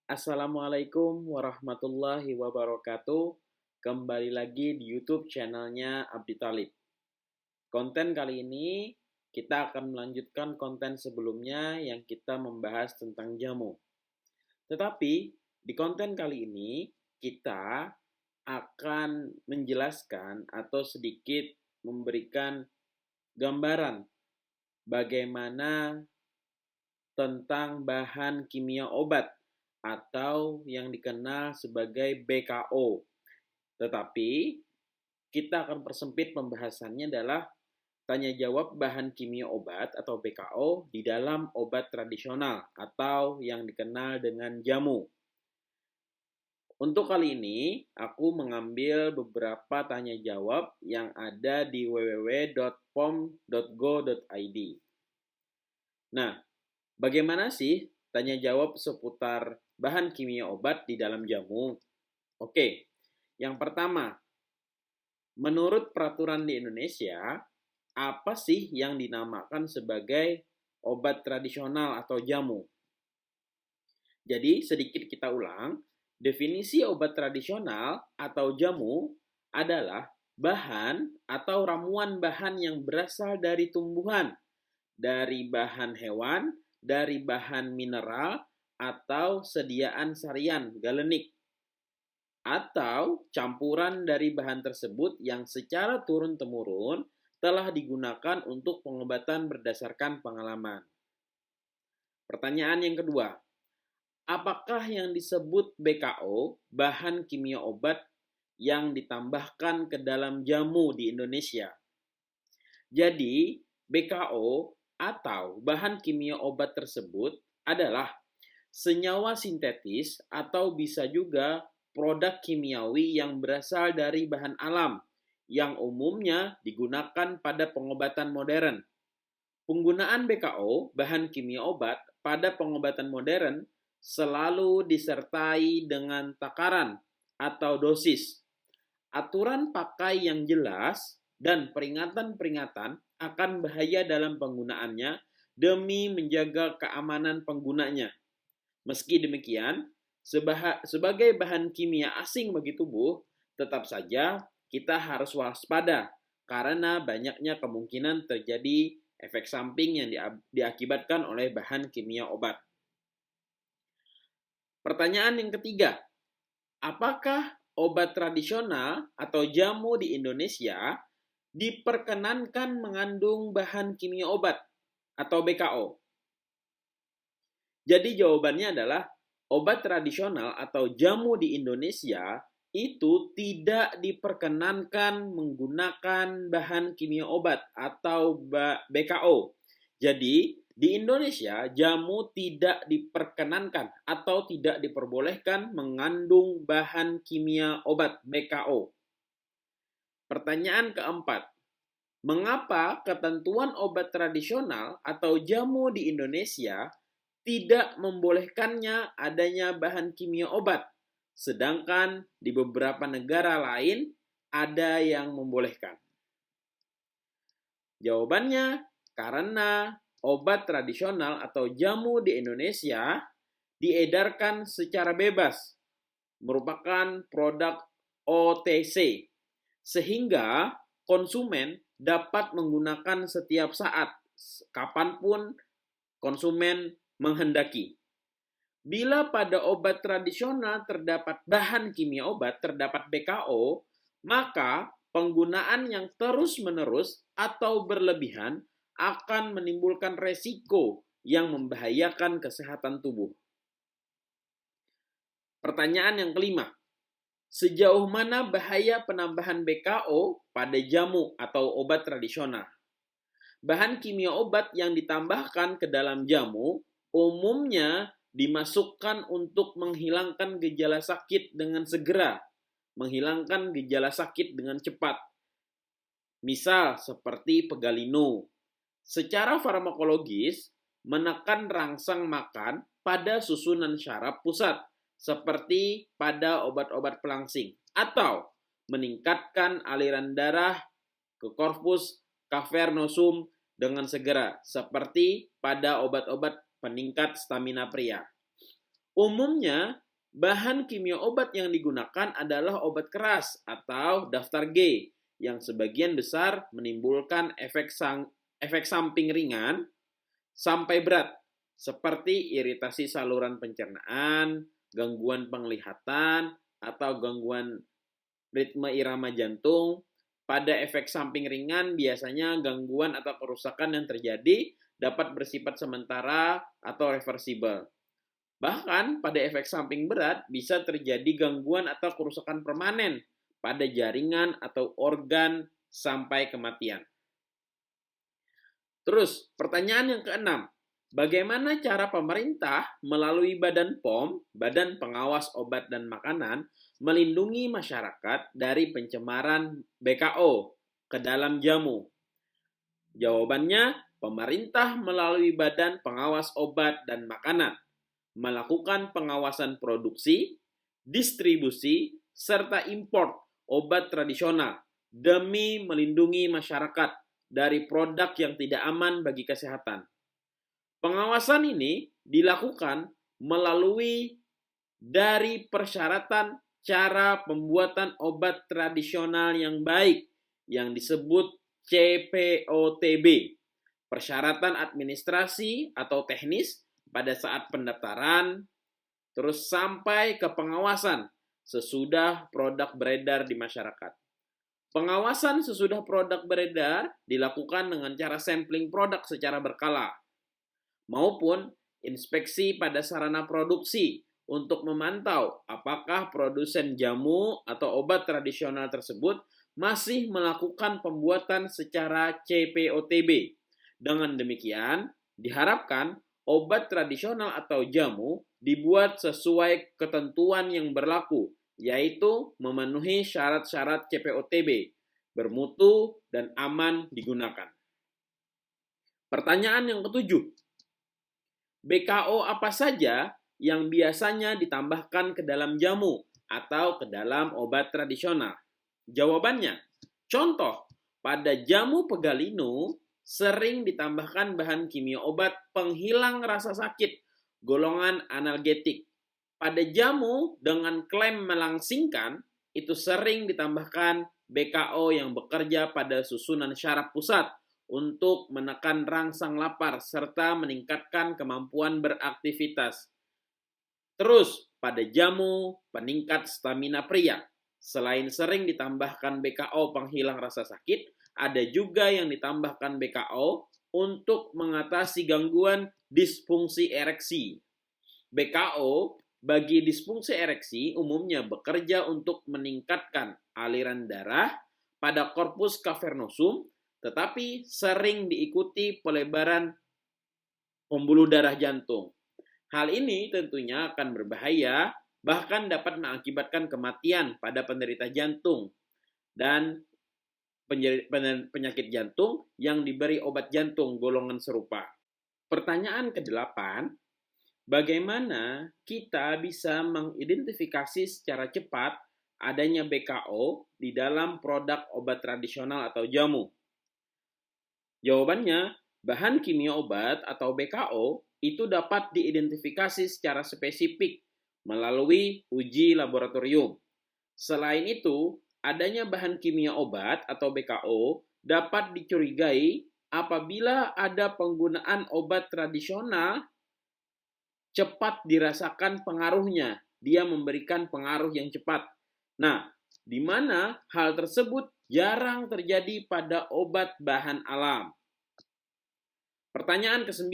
Assalamualaikum warahmatullahi wabarakatuh. Kembali lagi di YouTube channelnya Abdi Talib. Konten kali ini kita akan melanjutkan konten sebelumnya yang kita membahas tentang jamu. Tetapi di konten kali ini kita akan menjelaskan atau sedikit memberikan gambaran bagaimana tentang bahan kimia obat atau yang dikenal sebagai BKO. Tetapi kita akan persempit pembahasannya adalah tanya jawab bahan kimia obat atau BKO di dalam obat tradisional atau yang dikenal dengan jamu. Untuk kali ini, aku mengambil beberapa tanya jawab yang ada di www.pom.go.id. Nah, bagaimana sih tanya jawab seputar bahan kimia obat di dalam jamu? Oke, yang pertama, menurut peraturan di Indonesia, apa sih yang dinamakan sebagai obat tradisional atau jamu? Jadi, sedikit kita ulang, definisi obat tradisional atau jamu adalah bahan atau ramuan bahan yang berasal dari tumbuhan, dari bahan hewan, dari bahan mineral, atau sediaan sarian galenik, atau campuran dari bahan tersebut yang secara turun-temurun telah digunakan untuk pengobatan berdasarkan pengalaman. Pertanyaan yang kedua, apakah yang disebut BKO, bahan kimia obat yang ditambahkan ke dalam jamu di Indonesia? Jadi, BKO atau bahan kimia obat tersebut adalah senyawa sintetis atau bisa juga produk kimiawi yang berasal dari bahan alam yang umumnya digunakan pada pengobatan modern. Penggunaan BKO, bahan kimia obat, pada pengobatan modern selalu disertai dengan takaran atau dosis, aturan pakai yang jelas, dan peringatan-peringatan akan bahaya dalam penggunaannya demi menjaga keamanan penggunanya. Meski demikian, sebagai bahan kimia asing bagi tubuh, tetap saja kita harus waspada karena banyaknya kemungkinan terjadi efek samping yang diakibatkan oleh bahan kimia obat. Pertanyaan yang ketiga, apakah obat tradisional atau jamu di Indonesia diperkenankan mengandung bahan kimia obat atau BKO? Jadi jawabannya adalah obat tradisional atau jamu di Indonesia itu tidak diperkenankan menggunakan bahan kimia obat atau BKO. Jadi di Indonesia jamu tidak diperkenankan atau tidak diperbolehkan mengandung bahan kimia obat BKO. Pertanyaan keempat, mengapa ketentuan obat tradisional atau jamu di Indonesia tidak membolehkannya adanya bahan kimia obat, sedangkan di beberapa negara lain ada yang membolehkan? Jawabannya, karena obat tradisional atau jamu di Indonesia diedarkan secara bebas, merupakan produk OTC, sehingga konsumen dapat menggunakan setiap saat, kapanpun konsumen menghendaki. Bila pada obat tradisional terdapat bahan kimia obat, terdapat BKO, maka penggunaan yang terus-menerus atau berlebihan akan menimbulkan resiko yang membahayakan kesehatan tubuh. Pertanyaan yang kelima, sejauh mana bahaya penambahan BKO pada jamu atau obat tradisional? Bahan kimia obat yang ditambahkan ke dalam jamu umumnya dimasukkan untuk menghilangkan gejala sakit dengan segera, menghilangkan gejala sakit dengan cepat. Misal seperti pegalino. Secara farmakologis, menekan rangsang makan pada susunan syaraf pusat, seperti pada obat-obat pelangsing, atau meningkatkan aliran darah ke korpus cavernosum dengan segera, seperti pada obat-obat peningkat stamina pria. Umumnya, bahan kimia obat yang digunakan adalah obat keras atau daftar G yang sebagian besar menimbulkan efek samping ringan sampai berat, seperti iritasi saluran pencernaan, gangguan penglihatan, atau gangguan ritme irama jantung. Pada efek samping ringan, biasanya gangguan atau kerusakan yang terjadi dapat bersifat sementara atau reversibel. Bahkan pada efek samping berat bisa terjadi gangguan atau kerusakan permanen pada jaringan atau organ sampai kematian. Terus, pertanyaan yang keenam, bagaimana cara pemerintah melalui Badan POM, Badan Pengawas Obat dan Makanan, melindungi masyarakat dari pencemaran BKO ke dalam jamu? Jawabannya, pemerintah melalui Badan Pengawas Obat dan Makanan melakukan pengawasan produksi, distribusi, serta impor obat tradisional demi melindungi masyarakat dari produk yang tidak aman bagi kesehatan. Pengawasan ini dilakukan melalui dari persyaratan cara pembuatan obat tradisional yang baik yang disebut CPOTB, persyaratan administrasi atau teknis pada saat pendaftaran, terus sampai ke pengawasan sesudah produk beredar di masyarakat. Pengawasan sesudah produk beredar dilakukan dengan cara sampling produk secara berkala, maupun inspeksi pada sarana produksi untuk memantau apakah produsen jamu atau obat tradisional tersebut masih melakukan pembuatan secara CPOTB. Dengan demikian, diharapkan obat tradisional atau jamu dibuat sesuai ketentuan yang berlaku, yaitu memenuhi syarat-syarat CPOTB, bermutu dan aman digunakan. Pertanyaan yang ketujuh, BKO apa saja yang biasanya ditambahkan ke dalam jamu atau ke dalam obat tradisional? Jawabannya, contoh, pada jamu pegalinu sering ditambahkan bahan kimia obat penghilang rasa sakit, golongan analgetik. Pada jamu dengan klaim melangsingkan, itu sering ditambahkan BKO yang bekerja pada susunan syaraf pusat untuk menekan rangsang lapar serta meningkatkan kemampuan beraktivitas. Terus, pada jamu peningkat stamina pria, selain sering ditambahkan BKO penghilang rasa sakit, ada juga yang ditambahkan BKO untuk mengatasi gangguan disfungsi ereksi. BKO bagi disfungsi ereksi umumnya bekerja untuk meningkatkan aliran darah pada korpus cavernosum, tetapi sering diikuti pelebaran pembuluh darah jantung. Hal ini tentunya akan berbahaya, bahkan dapat mengakibatkan kematian pada penderita jantung dan penyakit jantung yang diberi obat jantung golongan serupa. Pertanyaan ke-8, bagaimana kita bisa mengidentifikasi secara cepat adanya BKO di dalam produk obat tradisional atau jamu? Jawabannya, bahan kimia obat atau BKO itu dapat diidentifikasi secara spesifik melalui uji laboratorium. Selain itu, adanya bahan kimia obat atau BKO dapat dicurigai apabila ada penggunaan obat tradisional cepat dirasakan pengaruhnya. Dia memberikan pengaruh yang cepat. Nah, di mana hal tersebut jarang terjadi pada obat bahan alam. Pertanyaan ke-9.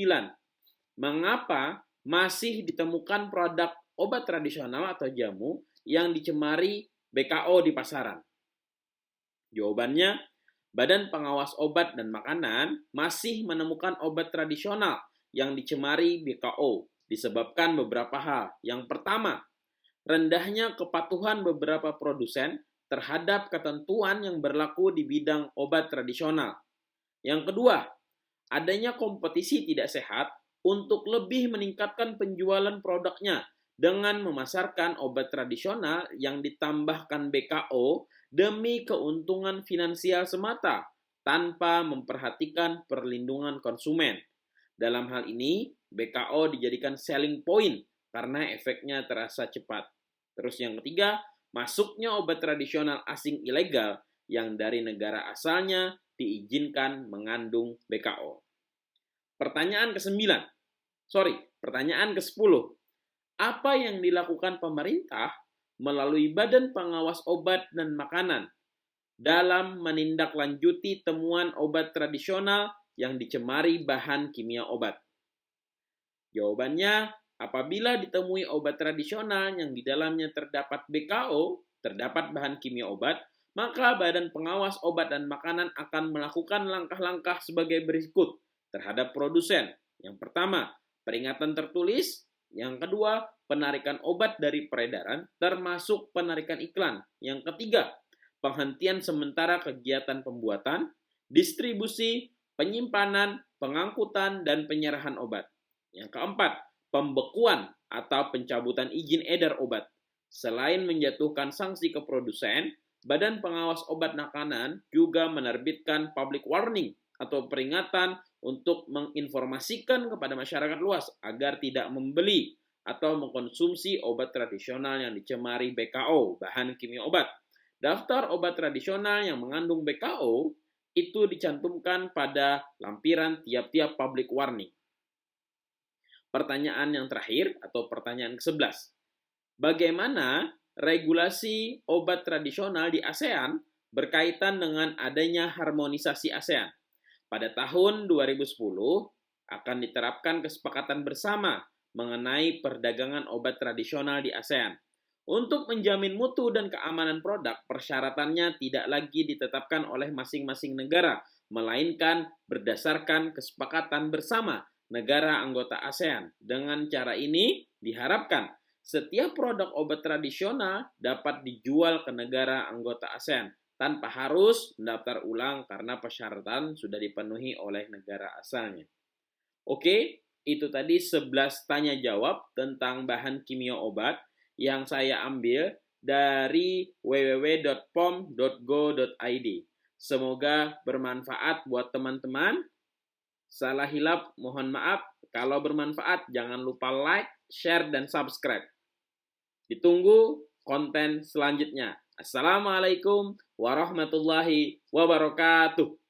Mengapa masih ditemukan produk obat tradisional atau jamu yang dicemari BKO di pasaran? Jawabannya, Badan Pengawas Obat dan Makanan masih menemukan obat tradisional yang dicemari BKO disebabkan beberapa hal. Yang pertama, rendahnya kepatuhan beberapa produsen terhadap ketentuan yang berlaku di bidang obat tradisional. Yang kedua, adanya kompetisi tidak sehat untuk lebih meningkatkan penjualan produknya dengan memasarkan obat tradisional yang ditambahkan BKO demi keuntungan finansial semata tanpa memperhatikan perlindungan konsumen. Dalam hal ini, BKO dijadikan selling point karena efeknya terasa cepat. Terus yang ketiga, masuknya obat tradisional asing ilegal yang dari negara asalnya diizinkan mengandung BKO. Pertanyaan ke-10. Apa yang dilakukan pemerintah melalui Badan Pengawas Obat dan Makanan dalam menindaklanjuti temuan obat tradisional yang dicemari bahan kimia obat? Jawabannya, apabila ditemui obat tradisional yang di dalamnya terdapat BKO, terdapat bahan kimia obat, maka Badan Pengawas Obat dan Makanan akan melakukan langkah-langkah sebagai berikut terhadap produsen. Yang pertama, peringatan tertulis. Yang kedua, penarikan obat dari peredaran, termasuk penarikan iklan. Yang ketiga, penghentian sementara kegiatan pembuatan, distribusi, penyimpanan, pengangkutan, dan penyerahan obat. Yang keempat, pembekuan atau pencabutan izin edar obat. Selain menjatuhkan sanksi ke produsen, Badan Pengawas Obat Makanan juga menerbitkan public warning atau peringatan untuk menginformasikan kepada masyarakat luas agar tidak membeli atau mengkonsumsi obat tradisional yang dicemari BKO, bahan kimia obat. Daftar obat tradisional yang mengandung BKO itu dicantumkan pada lampiran tiap-tiap public warning. Pertanyaan yang terakhir atau pertanyaan ke-11. Bagaimana regulasi obat tradisional di ASEAN berkaitan dengan adanya harmonisasi ASEAN? Pada tahun 2010 akan diterapkan kesepakatan bersama mengenai perdagangan obat tradisional di ASEAN. Untuk menjamin mutu dan keamanan produk, persyaratannya tidak lagi ditetapkan oleh masing-masing negara, melainkan berdasarkan kesepakatan bersama negara anggota ASEAN. Dengan cara ini diharapkan setiap produk obat tradisional dapat dijual ke negara anggota ASEAN tanpa harus mendaftar ulang karena persyaratan sudah dipenuhi oleh negara asalnya. Oke, itu tadi 11 tanya jawab tentang bahan kimia obat yang saya ambil dari www.pom.go.id. Semoga bermanfaat buat teman-teman. Salah hilap, mohon maaf. Kalau bermanfaat, jangan lupa like, share, dan subscribe. Ditunggu konten selanjutnya. Assalamualaikum warahmatullahi wabarakatuh.